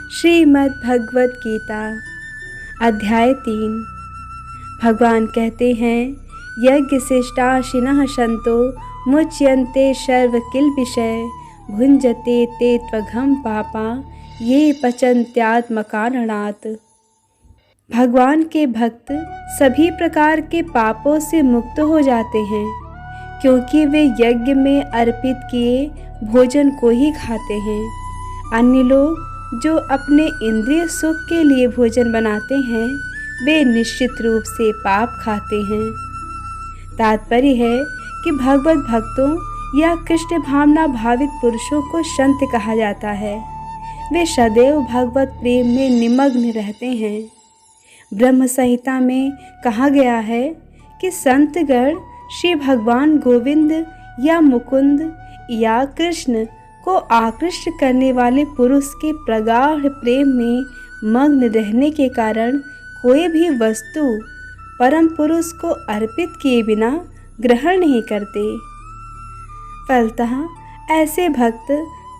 श्रीमद् भगवत गीता अध्याय 3। भगवान कहते हैं, यज्ञ शिष्टाशिनः सन्तो मुच्यन्ते सर्व किल विषय भुंजते ते त्वघं पापा ये पचन्त्यात्मकारणात्। भगवान के भक्त सभी प्रकार के पापों से मुक्त हो जाते हैं, क्योंकि वे यज्ञ में अर्पित किए भोजन को ही खाते हैं। अन्य लोग जो अपने इंद्रिय सुख के लिए भोजन बनाते हैं, वे निश्चित रूप से पाप खाते हैं। तात्पर्य है कि भगवत भक्तों या कृष्ण भावना भावित पुरुषों को संत कहा जाता है। वे सदैव भगवत प्रेम में निमग्न रहते हैं। ब्रह्म संहिता में कहा गया है कि संतगण श्री भगवान गोविंद या मुकुंद या कृष्ण को आकृष्ट करने वाले पुरुष के प्रगाढ़ प्रेम में मग्न रहने के कारण कोई भी वस्तु परम पुरुष को अर्पित किए बिना ग्रहण नहीं करते। फलतः ऐसे भक्त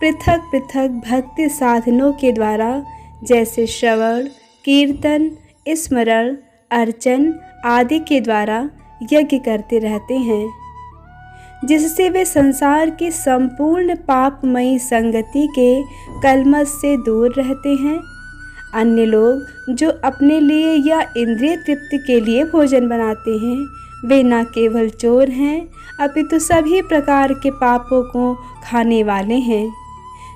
पृथक पृथक भक्ति साधनों के द्वारा जैसे श्रवण, कीर्तन, स्मरण, अर्चन आदि के द्वारा यज्ञ करते रहते हैं, जिससे वे संसार की संपूर्ण पापमयी संगति के कलमश से दूर रहते हैं। अन्य लोग जो अपने लिए या इंद्रिय तृप्ति के लिए भोजन बनाते हैं, वे न केवल चोर हैं अपितु सभी प्रकार के पापों को खाने वाले हैं।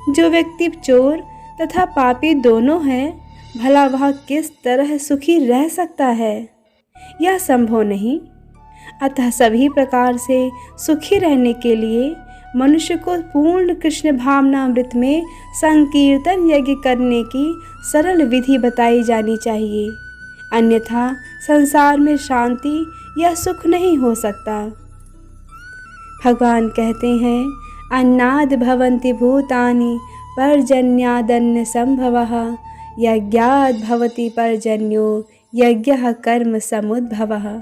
जो व्यक्ति चोर तथा पापी दोनों है, भला वह किस तरह सुखी रह सकता है? यह संभव नहीं। अतः सभी प्रकार से सुखी रहने के लिए मनुष्य को पूर्ण कृष्ण भावनामृत में संकीर्तन यज्ञ करने की सरल विधि बताई जानी चाहिए, अन्यथा संसार में शांति या सुख नहीं हो सकता। भगवान कहते हैं, अन्नाद भवन्ति भूतानि पर्जन्यादन्न संभवः यज्ञाद भवति पर्जन्यो यज्ञः कर्म समुद्भवः।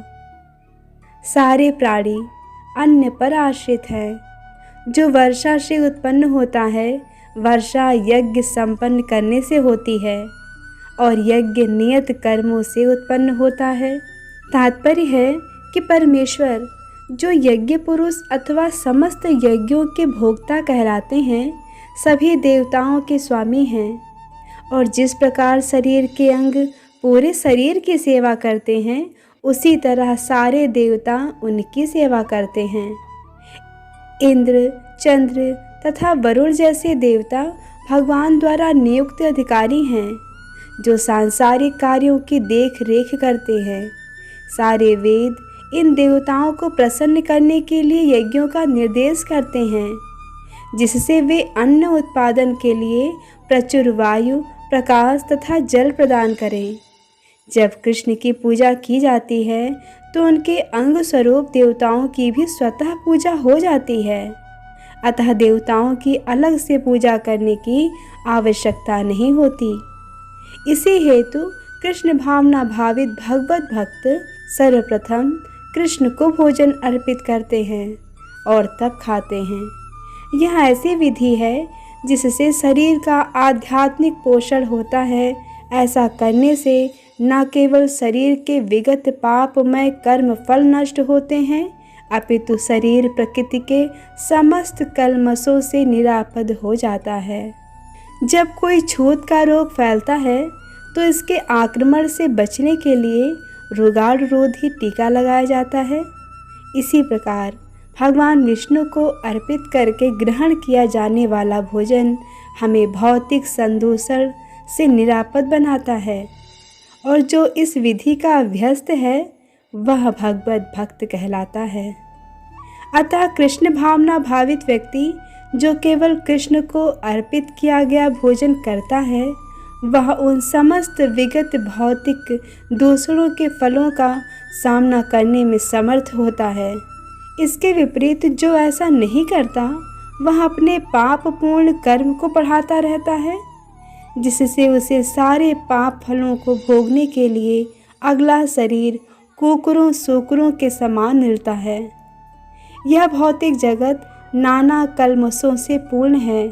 सारे प्राणी अन्न पर आश्रित हैं। जो वर्षा से उत्पन्न होता है, वर्षा यज्ञ संपन्न करने से होती है और यज्ञ नियत कर्मों से उत्पन्न होता है। तात्पर्य है कि परमेश्वर जो यज्ञ पुरुष अथवा समस्त यज्ञों के भोक्ता कहलाते हैं, सभी देवताओं के स्वामी हैं और जिस प्रकार शरीर के अंग पूरे शरीर की सेवा करते हैं, उसी तरह सारे देवता उनकी सेवा करते हैं। इंद्र, चंद्र तथा वरुण जैसे देवता भगवान द्वारा नियुक्त अधिकारी हैं, जो सांसारिक कार्यों की देख रेख करते हैं। सारे वेद इन देवताओं को प्रसन्न करने के लिए यज्ञों का निर्देश करते हैं, जिससे वे अन्न उत्पादन के लिए प्रचुर वायु, प्रकाश तथा जल प्रदान करें। जब कृष्ण की पूजा की जाती है, तो उनके अंग स्वरूप देवताओं की भी स्वतः पूजा हो जाती है। अतः देवताओं की अलग से पूजा करने की आवश्यकता नहीं होती। इसी हेतु कृष्ण भावना भावित भगवत भक्त सर्वप्रथम कृष्ण को भोजन अर्पित करते हैं और तब खाते हैं। यह ऐसी विधि है जिससे शरीर का आध्यात्मिक पोषण होता है। ऐसा करने से न केवल शरीर के विगत पापमय कर्म फल नष्ट होते हैं, अपितु शरीर प्रकृति के समस्त कल्मशों से निरापद हो जाता है। जब कोई छूत का रोग फैलता है, तो इसके आक्रमण से बचने के लिए रोगाणुरोधी टीका लगाया जाता है। इसी प्रकार भगवान विष्णु को अर्पित करके ग्रहण किया जाने वाला भोजन हमें भौतिक संदूषण से निरापद बनाता है, और जो इस विधि का अभ्यस्त है वह भगवत भक्त कहलाता है। अतः कृष्ण भावना भावित व्यक्ति जो केवल कृष्ण को अर्पित किया गया भोजन करता है, वह उन समस्त विगत भौतिक दूसरों के फलों का सामना करने में समर्थ होता है। इसके विपरीत जो ऐसा नहीं करता, वह अपने पापपूर्ण कर्म को बढ़ाता रहता है, जिससे उसे सारे पाप फलों को भोगने के लिए अगला शरीर कुकुरों सूकरों के समान मिलता है। यह भौतिक जगत नाना कल्मशों से पूर्ण है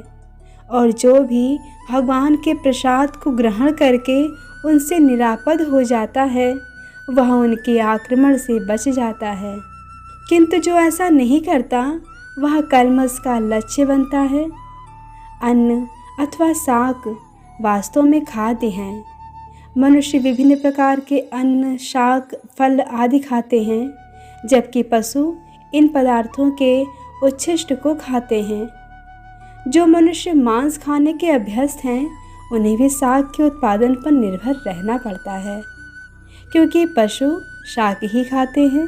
और जो भी भगवान के प्रसाद को ग्रहण करके उनसे निरापद हो जाता है वह उनके आक्रमण से बच जाता है। किंतु जो ऐसा नहीं करता वह कलमश का लक्ष्य बनता है। अन्न अथवा शाक वास्तव में खाद्य हैं। मनुष्य विभिन्न प्रकार के अन्न, शाक, फल आदि खाते हैं, जबकि पशु इन पदार्थों के उच्छिष्ट को खाते हैं। जो मनुष्य मांस खाने के अभ्यस्त हैं उन्हें भी शाक के उत्पादन पर निर्भर रहना पड़ता है, क्योंकि पशु शाक ही खाते हैं।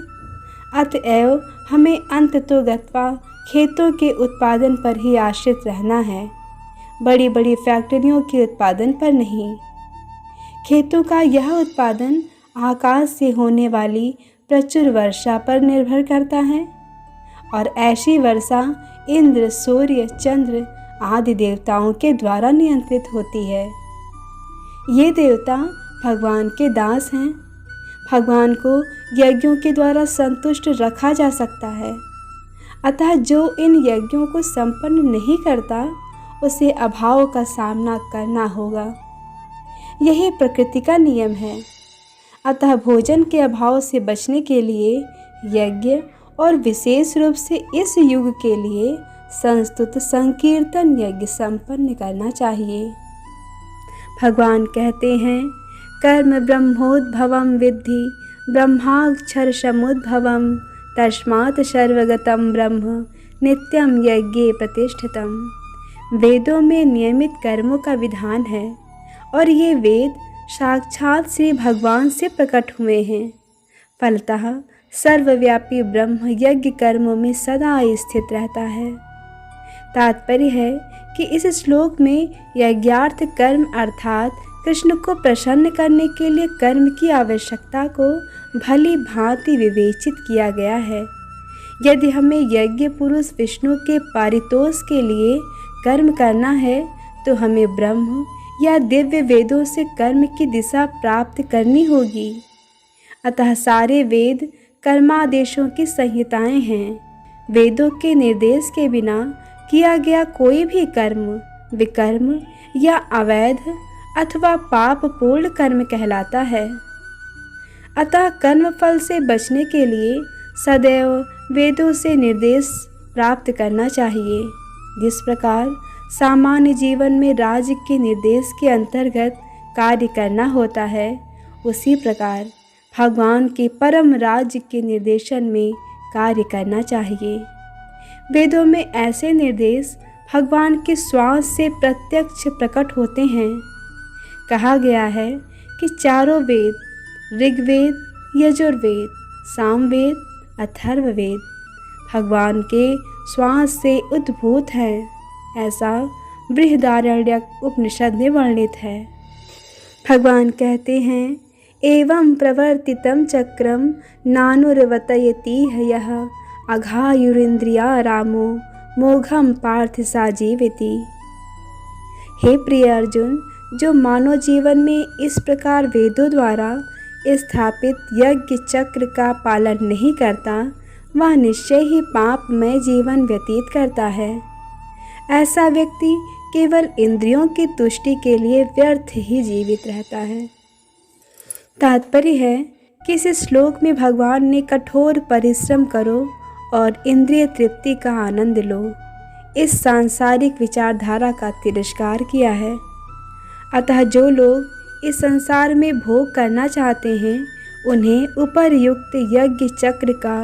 अतएव हमें अंततोगत्वा खेतों के उत्पादन पर ही आश्रित रहना है, बड़ी बड़ी फैक्ट्रियों के उत्पादन पर नहीं। खेतों का यह उत्पादन आकाश से होने वाली प्रचुर वर्षा पर निर्भर करता है, और ऐसी वर्षा इंद्र, सूर्य, चंद्र आदि देवताओं के द्वारा नियंत्रित होती है। ये देवता भगवान के दास हैं। भगवान को यज्ञों के द्वारा संतुष्ट रखा जा सकता है। अतः जो इन यज्ञों को संपन्न नहीं करता उसे अभाव का सामना करना होगा। यही प्रकृति का नियम है। अतः भोजन के अभाव से बचने के लिए यज्ञ और विशेष रूप से इस युग के लिए संस्तुत संकीर्तन यज्ञ संपन्न करना चाहिए। भगवान कहते हैं, कर्म ब्रह्मोद्भवम विद्धि ब्रह्माक्षर समुद्भवम तस्मात् सर्वगतम ब्रह्म नित्यम यज्ञे प्रतिष्ठितम। वेदों में नियमित कर्मों का विधान है और ये वेद साक्षात श्री भगवान से प्रकट हुए हैं। फलतः सर्वव्यापी ब्रह्म यज्ञ कर्मों में सदा स्थित रहता है। तात्पर्य है कि इस श्लोक में यज्ञार्थ कर्म अर्थात कृष्ण को प्रसन्न करने के लिए कर्म की आवश्यकता को भली भांति विवेचित किया गया है। यदि हमें यज्ञ पुरुष विष्णु के पारितोष के लिए कर्म करना है तो हमें ब्रह्म या दिव्य वेदों से कर्म की दिशा प्राप्त करनी होगी। अतः सारे वेद कर्मादेशों की संहिताएं हैं। वेदों के निर्देश के बिना किया गया कोई भी कर्म विकर्म या अवैध अथवा पाप पूर्ण कर्म कहलाता है। अतः कर्म फल से बचने के लिए सदैव वेदों से निर्देश प्राप्त करना चाहिए। जिस प्रकार सामान्य जीवन में राज्य के निर्देश के अंतर्गत कार्य करना होता है, उसी प्रकार भगवान के परम राज्य के निर्देशन में कार्य करना चाहिए। वेदों में ऐसे निर्देश भगवान के श्वास से प्रत्यक्ष प्रकट होते हैं। कहा गया है कि चारों वेद ऋग्वेद, यजुर्वेद, सामवेद, अथर्ववेद भगवान के श्वास से उद्भूत हैं, ऐसा बृहदारण्यक उपनिषद में वर्णित है। भगवान कहते हैं, एवं प्रवर्तितं चक्रम नानुर्वतयति यः अघायुरिन्द्रिया रामो मोघम पार्थ सा जीवति। हे प्रिय अर्जुन, जो मानव जीवन में इस प्रकार वेदों द्वारा स्थापित यज्ञ चक्र का पालन नहीं करता वह निश्चय ही पापमय जीवन व्यतीत करता है। ऐसा व्यक्ति केवल इंद्रियों की तुष्टि के लिए व्यर्थ ही जीवित रहता है। तात्पर्य है कि इस श्लोक में भगवान ने कठोर परिश्रम करो और इंद्रिय तृप्ति का आनंद लो इस सांसारिक विचारधारा का तिरस्कार किया है। अतः जो लोग इस संसार में भोग करना चाहते हैं उन्हें उपर्युक्त यज्ञ चक्र का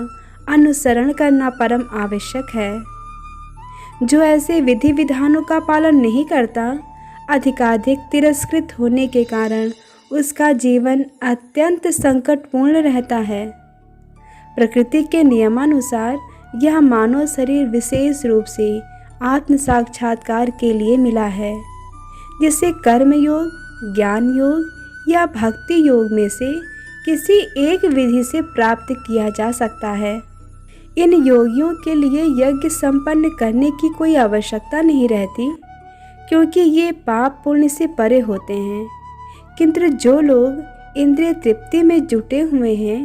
अनुसरण करना परम आवश्यक है। जो ऐसे विधि विधानों का पालन नहीं करता अधिकाधिक तिरस्कृत होने के कारण उसका जीवन अत्यंत संकटपूर्ण रहता है। प्रकृति के नियमानुसार यह मानव शरीर विशेष रूप से आत्म साक्षात्कार के लिए मिला है, जिसे कर्म योग, ज्ञान योग या भक्ति योग में से किसी एक विधि से प्राप्त किया जा सकता है। इन योगियों के लिए यज्ञ संपन्न करने की कोई आवश्यकता नहीं रहती, क्योंकि ये पाप पुण्य से परे होते हैं। किंतु जो लोग इंद्रिय तृप्ति में जुटे हुए हैं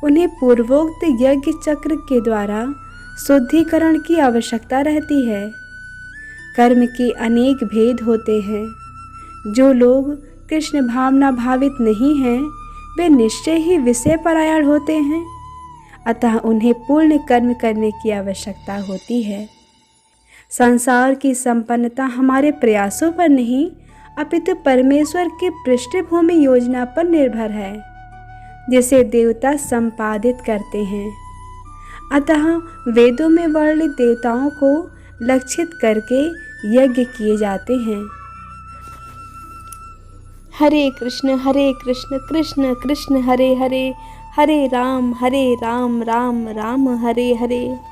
उन्हें पूर्वोक्त यज्ञ चक्र के द्वारा शुद्धिकरण की आवश्यकता रहती है। कर्म के अनेक भेद होते हैं। जो लोग कृष्ण भावना भावित नहीं हैं, वे निश्चय ही विषय परायण होते हैं, अतः उन्हें पूर्ण कर्म करने की आवश्यकता होती है। संसार की संपन्नता हमारे प्रयासों पर नहीं, अपितु परमेश्वर की पृष्ठभूमि योजना पर निर्भर है, जिसे देवता संपादित करते हैं। अतः वेदों में वर्णित देवताओं को लक्षित करके यज्ञ किए जाते हैं। हरे कृष्ण कृष्ण कृष्ण हरे हरे, हरे राम राम राम हरे हरे।